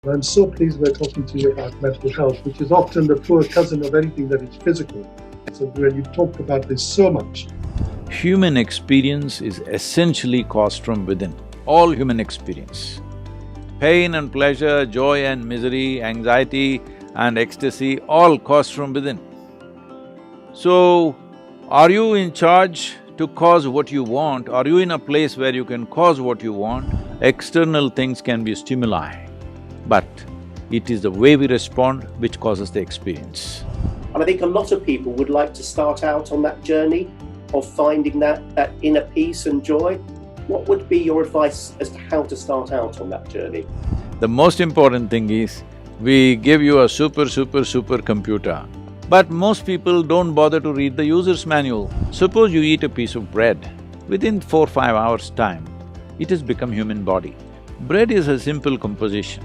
I'm so pleased we're talking to you about mental health, which is often the poor cousin of anything that is physical. So when you talked about this so much. Human experience is essentially caused from within, all human experience. Pain and pleasure, joy and misery, anxiety and ecstasy, all caused from within. So, are you in charge to cause what you want? Are you in a place where you can cause what you want? External things can be stimuli, but it is the way we respond which causes the experience. And I think a lot of people would like to start out on that journey of finding that inner peace and joy. What would be your advice as to how to start out on that journey? The most important thing is, we give you a super computer, but most people don't bother to read the user's manual. Suppose you eat a piece of bread, within 4-5 hours' time, it has become human body. Bread is a simple composition.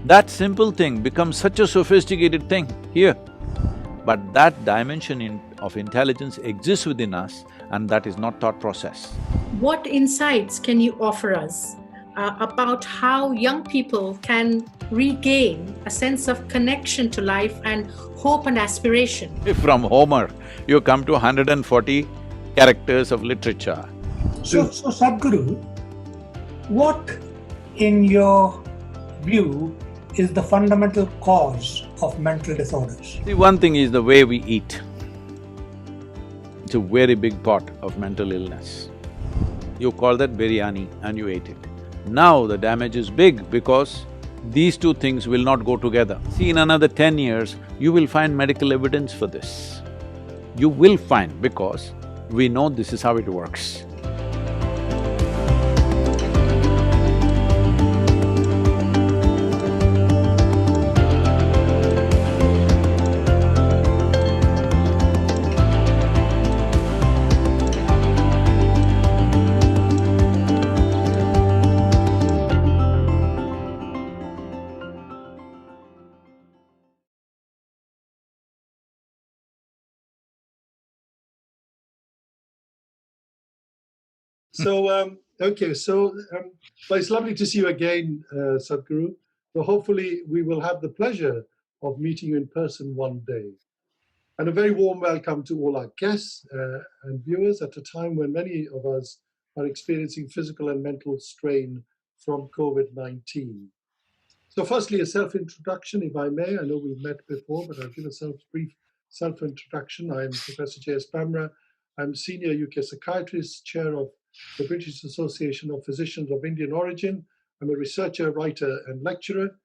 That simple thing becomes such a sophisticated thing here. But that dimension of intelligence exists within us, and that is not thought process. What insights can you offer us about how young people can regain a sense of connection to life and hope and aspiration? If from Homer, you come to 140 characters of literature. So Sadhguru, what in your view is the fundamental cause of mental disorders? See, one thing is the way we eat. It's a very big part of mental illness. You call that biryani and you ate it. Now the damage is big because these two things will not go together. See, in another 10 years, you will find medical evidence for this. You will find, because we know this is how it works. Well, it's lovely to see you again, Sadhguru. So hopefully we will have the pleasure of meeting you in person one day. And a very warm welcome to all our guests and viewers at a time when many of us are experiencing physical and mental strain from COVID-19. So firstly, a self-introduction, if I may. I know we've met before, but I'll give a brief self-introduction. I'm Professor J.S. Pamra. I'm Senior UK Psychiatrist, Chair of the British Association of Physicians of Indian origin. I'm a researcher, writer, and lecturer.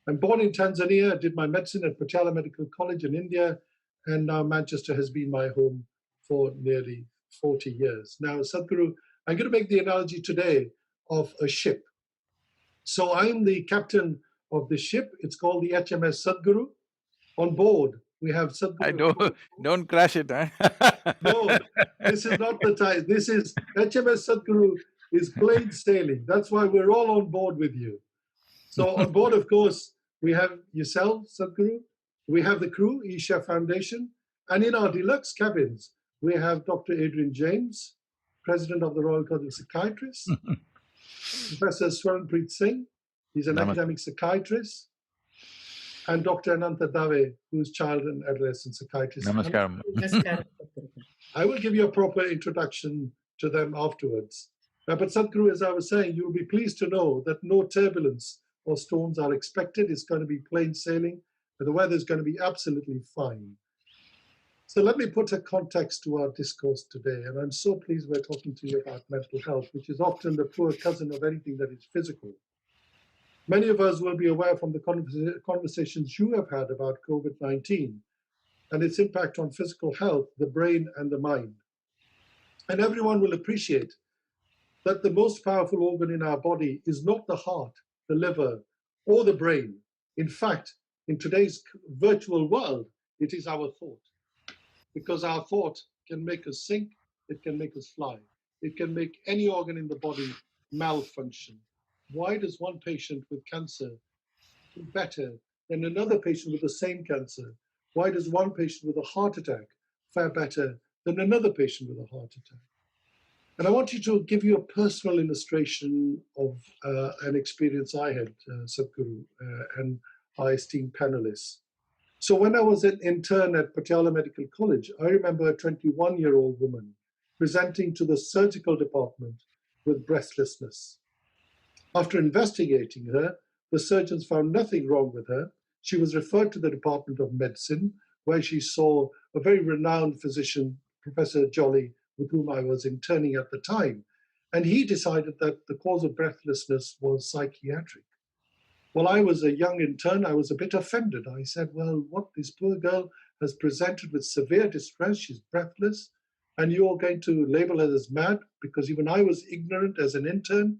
I'm born in Tanzania. I did my medicine at Patiala Medical College in India, and now Manchester has been my home for nearly 40 years. Now, Sadhguru, I'm going to make the analogy today of a ship. So I'm the captain of the ship. It's called the HMS Sadhguru. On board, we have Sadhguru. Don't crash it, huh? No, this is not the time. This is HMS Sadhguru is plain sailing. That's why we're all on board with you. So on board, of course, we have yourself, Sadhguru. We have the crew, Isha Foundation. And in our deluxe cabins, we have Dr. Adrian James, President of the Royal College of Psychiatrists, Professor Swaranpreet Singh, he's an academic psychiatrist, and Dr. Ananta Dave, who's child and adolescent psychiatrist. Namaskaram. I will give you a proper introduction to them afterwards. But Sadhguru, as I was saying, you'll be pleased to know that no turbulence or storms are expected. It's going to be plain sailing, and the weather is going to be absolutely fine. So let me put a context to our discourse today, and I'm so pleased we're talking to you about mental health, which is often the poor cousin of anything that is physical. Many of us will be aware from the conversations you have had about COVID-19 and its impact on physical health, the brain and the mind. And everyone will appreciate that the most powerful organ in our body is not the heart, the liver, or the brain. In fact, in today's virtual world, it is our thought. Because our thought can make us sink, it can make us fly. It can make any organ in the body malfunction. Why does one patient with cancer do better than another patient with the same cancer? Why does one patient with a heart attack fare better than another patient with a heart attack? And I want you to give you a personal illustration of an experience I had, Sadhguru, and our esteemed panelists. So when I was an intern at Patiala Medical College, I remember a 21-year-old woman presenting to the surgical department with breathlessness. After investigating her, the surgeons found nothing wrong with her. She was referred to the Department of Medicine, where she saw a very renowned physician, Professor Jolly, with whom I was interning at the time. And he decided that the cause of breathlessness was psychiatric. Well, I was a young intern. I was a bit offended. I said, well, what, this poor girl has presented with severe distress. She's breathless. And you're going to label her as mad because even I was ignorant as an intern.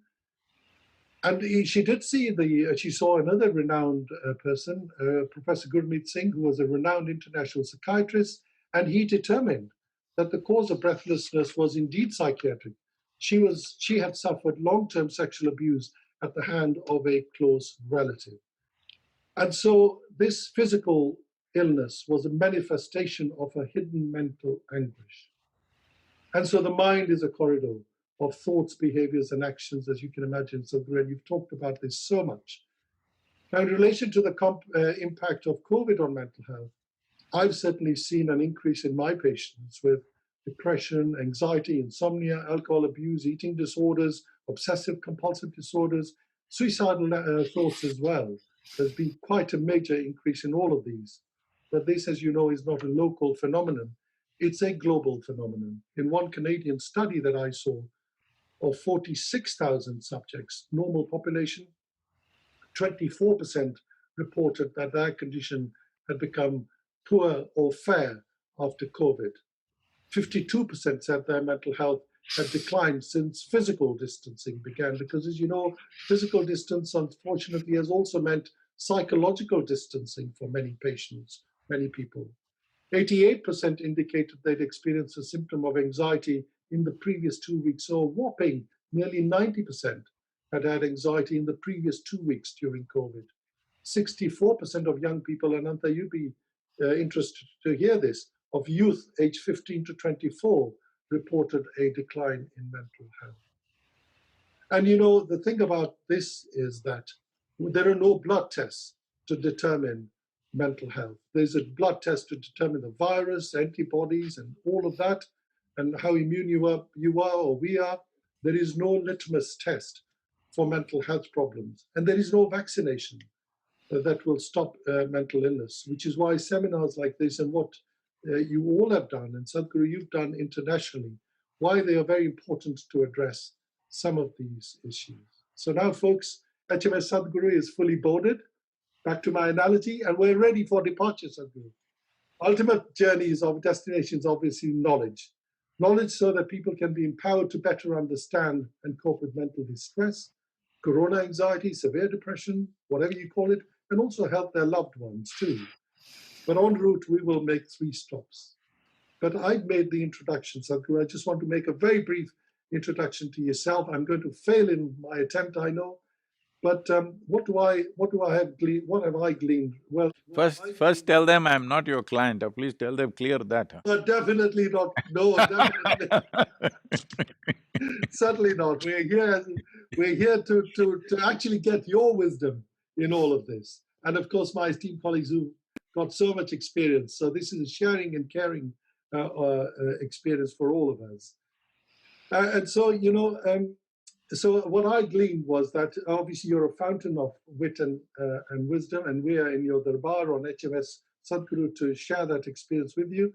And she did see she saw another renowned person, Professor Gurmeet Singh, who was a renowned international psychiatrist, and he determined that the cause of breathlessness was indeed psychiatric. She had suffered long-term sexual abuse at the hand of a close relative. And so this physical illness was a manifestation of a hidden mental anguish. And so the mind is a corridor of thoughts, behaviors, and actions, as you can imagine, Sadhguru, and you've talked about this so much. Now, in relation to the impact of COVID on mental health, I've certainly seen an increase in my patients with depression, anxiety, insomnia, alcohol abuse, eating disorders, obsessive compulsive disorders, suicidal thoughts as well. There's been quite a major increase in all of these. But this, as you know, is not a local phenomenon. It's a global phenomenon. In one Canadian study that I saw, of 46,000 subjects, normal population, 24% reported that their condition had become poor or fair after COVID. 52% said their mental health had declined since physical distancing began, because as you know, physical distance unfortunately has also meant psychological distancing for many patients, many people. 88% indicated they'd experienced a symptom of anxiety in the previous 2 weeks, so a whopping nearly 90% had had anxiety in the previous 2 weeks during COVID. 64% of young people, and Anta, you'd be interested to hear this, of youth aged 15 to 24 reported a decline in mental health. And you know, the thing about this is that there are no blood tests to determine mental health. There's a blood test to determine the virus, antibodies, and all of that, and how immune you are or we are. There is no litmus test for mental health problems, and there is no vaccination that will stop mental illness, which is why seminars like this and what you all have done, and Sadhguru, you've done internationally, why they are very important to address some of these issues. So now, folks, HMS Sadhguru is fully boarded. Back to my analogy, and we're ready for departure, Sadhguru. Ultimate journeys of destinations, obviously knowledge. Knowledge so that people can be empowered to better understand and cope with mental distress, corona anxiety, severe depression, whatever you call it, and also help their loved ones too. But en route, we will make 3 stops. But I've made the introduction, Sadhguru. I just want to make a very brief introduction to yourself. I'm going to fail in my attempt, I know. But what have I gleaned? Well, First tell them I'm not your client, please tell them clear that. definitely not. No, definitely. Certainly not. We're here to actually get your wisdom in all of this. And of course, my esteemed colleagues who got so much experience. So this is a sharing and caring experience for all of us. And so, you know, so what I gleaned was that obviously you're a fountain of wit and wisdom, and we are in your darbar on HMS Sadhguru to share that experience with you.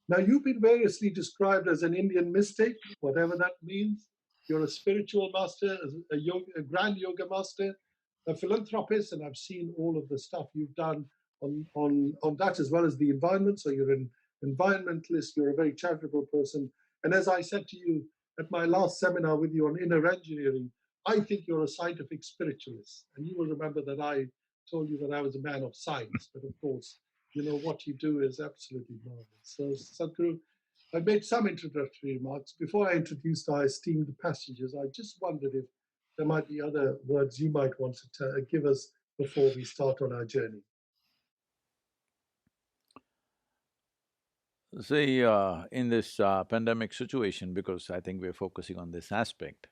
Now, you've been variously described as an Indian mystic, whatever that means. You're a spiritual master, a grand yoga master, a philanthropist, and I've seen all of the stuff you've done on that, as well as the environment. So you're an environmentalist, you're a very charitable person. And as I said to you at my last seminar with you on inner engineering, I think you're a scientific spiritualist. And you will remember that I told you that I was a man of science, but of course, you know, what you do is absolutely marvelous. So, Sadhguru, I've made some introductory remarks. Before I introduced our esteemed passengers, I just wondered if there might be other words you might want to give us before we start on our journey. See, in this pandemic situation, because I think we're focusing on this aspect,